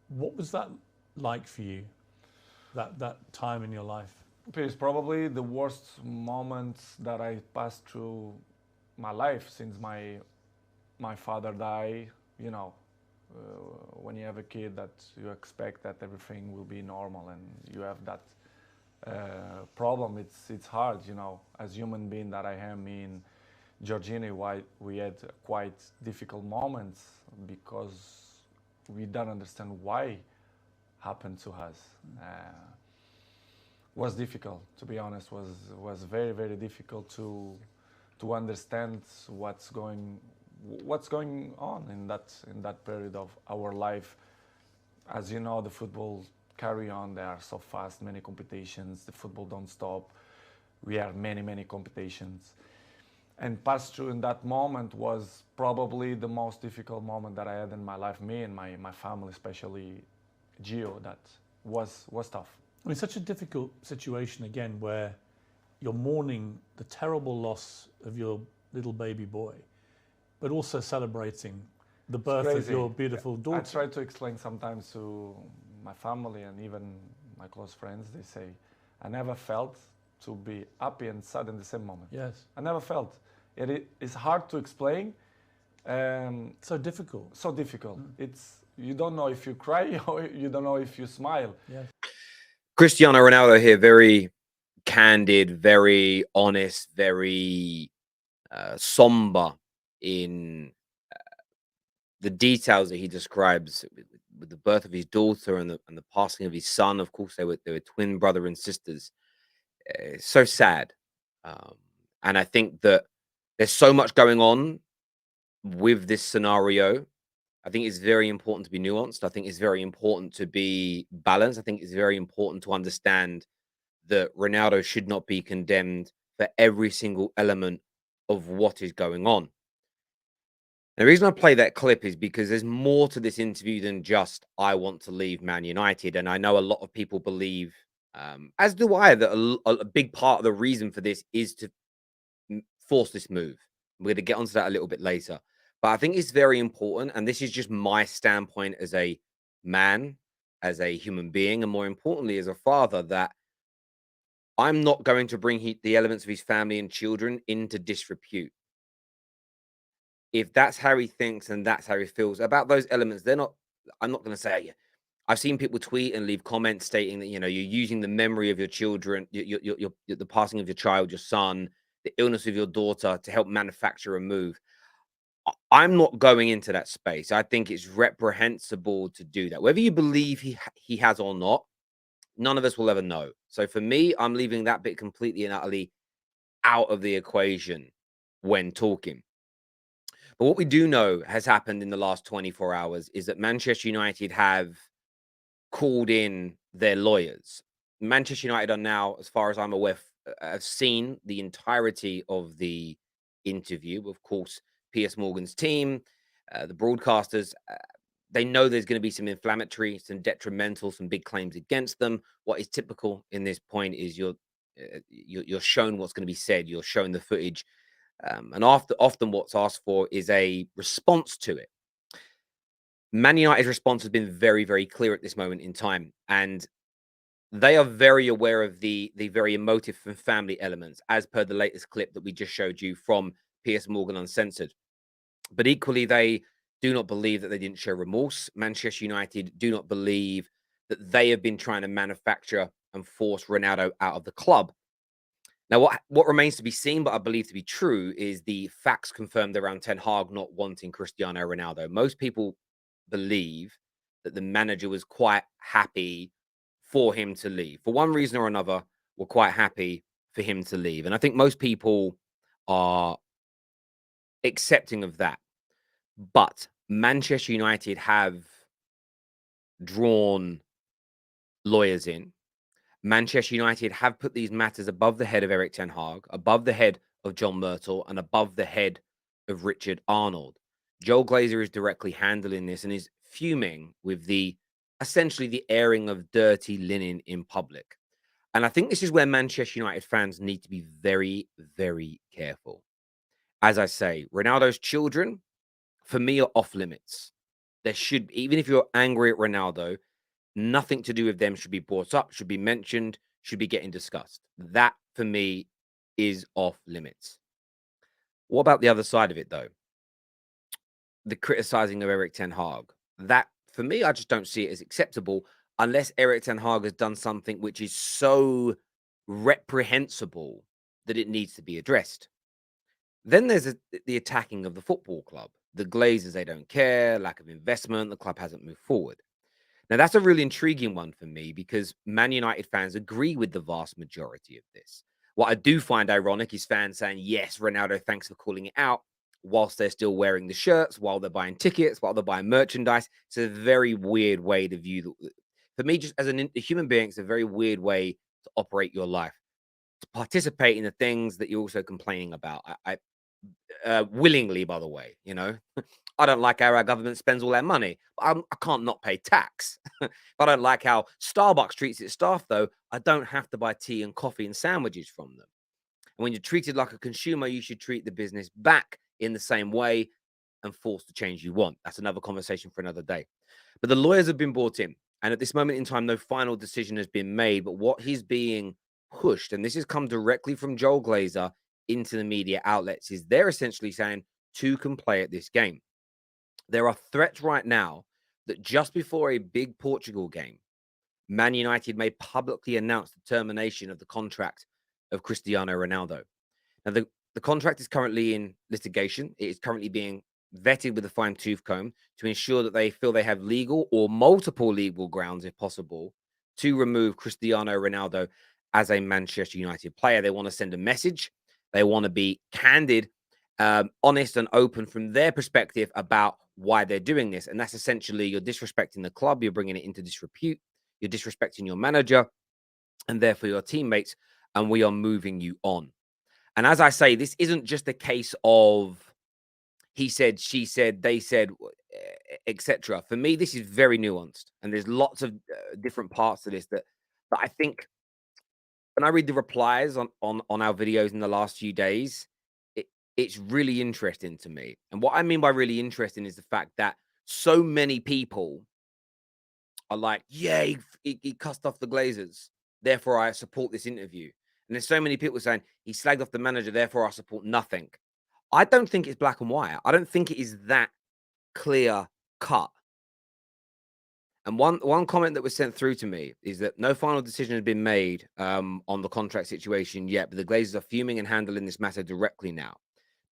What was that like for you? That time in your life? It's probably the worst moments that I passed through my life since my father died. You know, when you have a kid, that you expect that everything will be normal, and you have that problem. It's hard, you know, as human being that I am. Me and Georgina, why we had quite difficult moments because we don't understand why happened to us. Was difficult, to be honest. Was very difficult to understand what's going on in that period of our life. As you know, the football carry on. They are so fast, many competitions. The football don't stop. We have many competitions, and pass through in that moment was probably the most difficult moment that I had in my life. Me and my family, especially Gio, that was tough. I mean, such a difficult situation again, where you're mourning the terrible loss of your little baby boy, but also celebrating the It's birth of crazy. your beautiful I daughter. try to explain sometimes to my family and even my close friends. They say, I never felt to be happy and sad in the same moment. Yes. I never felt. It's hard to explain. So difficult. So difficult. It's you don't know if you cry or you don't know if you smile. Yes. Cristiano Ronaldo here, very candid, very honest, very somber in the details that he describes with the birth of his daughter and the passing of his son. Of course, they were twin brother and sisters. It's so sad, um, and I think that there's so much going on with this scenario. I think it's very important to be nuanced. I think it's very important to be balanced. I think it's very important to understand that Ronaldo should not be condemned for every single element of what is going on. And the reason I play that clip is because there's more to this interview than just I want to leave Man United. And I know a lot of people believe, as do I, that a big part of the reason for this is to force this move. We're going to get onto that a little bit later. But I think it's very important. And this is just my standpoint as a man, as a human being, and more importantly, as a father, that I'm not going to bring the elements of his family and children into disrepute. If that's how he thinks and that's how he feels about those elements, I'm not going to say, I've seen people tweet and leave comments stating that, you're using the memory of your children, the passing of your child, your son, the illness of your daughter to help manufacture a move. I'm not going into that space. I think it's reprehensible to do that. Whether you believe he has or not, none of us will ever know. So for me, I'm leaving that bit completely and utterly out of the equation when talking. But what we do know has happened in the last 24 hours is that Manchester United have called in their lawyers. Manchester United are now, as far as I'm aware, have seen the entirety of the interview. Of course, Piers Morgan's team, the broadcasters, they know there's going to be some inflammatory, some detrimental, some big claims against them. What is typical in this point is you're shown what's going to be said. You're shown the footage, and often what's asked for is a response to it. Man United's response has been very clear at this moment in time, and they are very aware of the very emotive and family elements, as per the latest clip that we just showed you from Piers Morgan Uncensored. But equally, they do not believe that they didn't show remorse. Manchester United do not believe that they have been trying to manufacture and force Ronaldo out of the club. Now, what remains to be seen, but I believe to be true, is the facts confirmed around Ten Hag not wanting Cristiano Ronaldo. Most people believe that the manager was quite happy for him to leave. For one reason or another, were quite happy for him to leave. And I think most people are accepting of that. But Manchester United have drawn lawyers in. Manchester United have put these matters above the head of Eric Ten Hag, above the head of John Myrtle, and above the head of Richard Arnold. Joel Glazer is directly handling this and is fuming with essentially the airing of dirty linen in public. And I think this is where Manchester United fans need to be very careful. As I say, Ronaldo's children, for me, are off limits. There should, even if you're angry at Ronaldo, nothing to do with them should be brought up, should be mentioned, should be getting discussed. That for me is off limits. What about the other side of it though? The criticizing of Eric Ten Hag. That for me, I just don't see it as acceptable unless Eric Ten Hag has done something which is so reprehensible that it needs to be addressed. Then there's the attacking of the football club. The Glazers, they don't care, lack of investment, the club hasn't moved forward. Now, that's a really intriguing one for me because Man United fans agree with the vast majority of this. What I do find ironic is fans saying, yes, Ronaldo, thanks for calling it out, whilst they're still wearing the shirts, while they're buying tickets, while they're buying merchandise. It's a very weird way to view for me, just as a human being, it's a very weird way to operate your life, to participate in the things that you're also complaining about. I willingly, by the way, I don't like how our government spends all their money. I can't not pay tax. I don't like how Starbucks treats its staff, though. I don't have to buy tea and coffee and sandwiches from them. And when you're treated like a consumer, you should treat the business back in the same way and force the change you want. That's another conversation for another day. But the lawyers have been brought in. And at this moment in time, no final decision has been made. But what he's being pushed, and this has come directly from Joel Glazer into the media outlets, is they're essentially saying two can play at this game. There are threats right now that just before a big Portugal game, Man United may publicly announce the termination of the contract of Cristiano Ronaldo. Now, the contract is currently in litigation. It is currently being vetted with a fine-tooth comb to ensure that they feel they have legal or multiple legal grounds, if possible, to remove Cristiano Ronaldo as a Manchester United player. They want to send a message. They want to be candid, honest and open from their perspective about why they're doing this. And that's essentially you're disrespecting the club. You're bringing it into disrepute. You're disrespecting your manager and therefore your teammates. And we are moving you on. And as I say, this isn't just a case of he said, she said, they said, etc. For me, this is very nuanced. And there's lots of different parts to this that I think when I read the replies on our videos in the last few days, it's really interesting to me. And what I mean by really interesting is the fact that so many people are like, yeah, he cussed off the Glazers. Therefore, I support this interview. And there's so many people saying he slagged off the manager. Therefore, I support nothing. I don't think it's black and white. I don't think it is that clear cut. And one comment that was sent through to me is that no final decision has been made on the contract situation yet, but the Glazers are fuming and handling this matter directly now.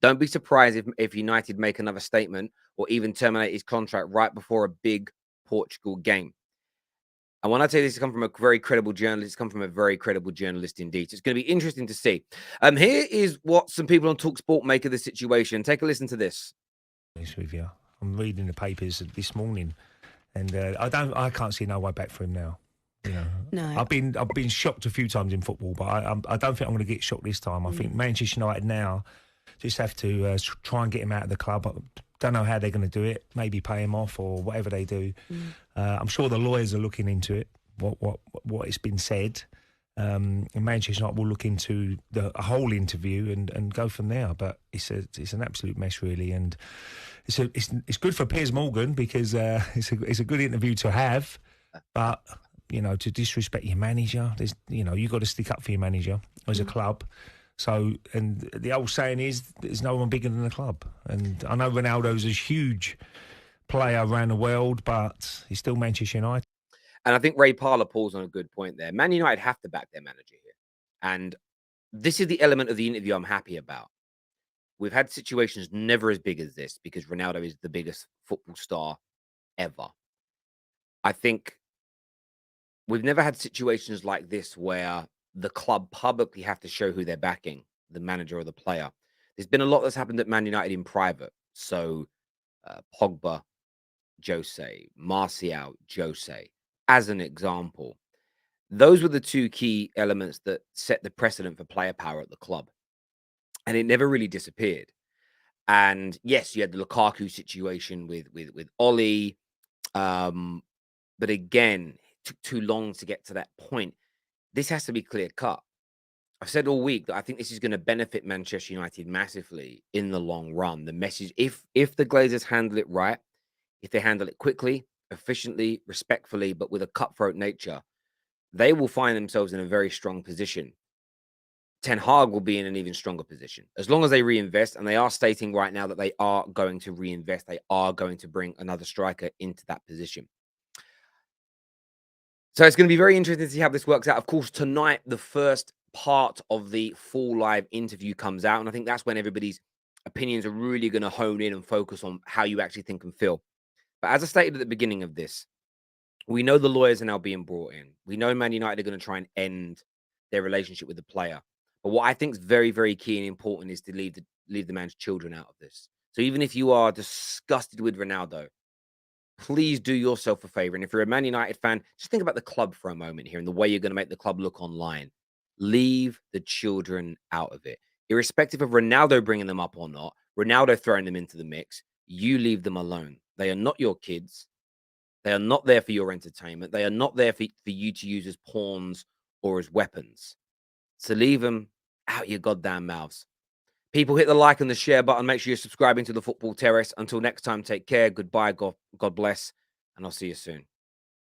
Don't be surprised if United make another statement or even terminate his contract right before a big Portugal game. And when I say this has come from a very credible journalist, it's come from a very credible journalist indeed. So it's going to be interesting to see. Here is what some people on TalkSPORT make of the situation. Take a listen to this. With you, I'm reading the papers this morning, and I can't see no way back for him now. No. I've been shocked a few times in football, but I don't think I'm going to get shocked this time. I think Manchester United now just have to try and get him out of the club. I don't know how they're going to do it. Maybe pay him off or whatever they do. I'm sure the lawyers are looking into it. What it's been said. And Manchester United will look into a whole interview and go from there. But it's an absolute mess, really, and it's good for Piers Morgan because it's a good interview to have. But to disrespect your manager, you've got to stick up for your manager as a club. So, and the old saying is, there's no one bigger than the club. And I know Ronaldo's a huge player around the world, but he's still Manchester United. And I think Ray Parlour pulls on a good point there. Man United have to back their manager here. And this is the element of the interview I'm happy about. We've had situations never as big as this because Ronaldo is the biggest football star ever. I think we've never had situations like this where the club publicly have to show who they're backing, the manager or the player. There's been a lot that's happened at Man United in private. So Pogba, Jose, Martial, Jose, as an example. Those were the two key elements that set the precedent for player power at the club. And it never really disappeared. And yes, you had the Lukaku situation with Oli. But again, it took too long to get to that point. This has to be clear cut. I've said all week that I think this is going to benefit Manchester United massively in the long run. The message, if the Glazers handle it right, if they handle it quickly, efficiently, respectfully, but with a cutthroat nature, they will find themselves in a very strong position. Ten Hag will be in an even stronger position as long as they reinvest, and they are stating right now that they are going to reinvest. They are going to bring another striker into that position. So it's going to be very interesting to see how this works out. Of course, tonight, the first part of the full live interview comes out, and I think that's when everybody's opinions are really going to hone in and focus on how you actually think and feel. But as I stated at the beginning of this, we know the lawyers are now being brought in. We know Man United are going to try and end their relationship with the player. But what I think is very, very key and important is to leave the man's children out of this. So even if you are disgusted with Ronaldo, please do yourself a favor. And if you're a Man United fan, just think about the club for a moment here and the way you're going to make the club look online. Leave the children out of it. Irrespective of Ronaldo bringing them up or not, Ronaldo throwing them into the mix, you leave them alone. They are not your kids. They are not there for your entertainment. They are not there for you to use as pawns or as weapons. So leave them out your goddamn mouths. People, hit the like and the share button. Make sure you're subscribing to the Football Terrace. Until next time, take care. Goodbye. God bless. And I'll see you soon.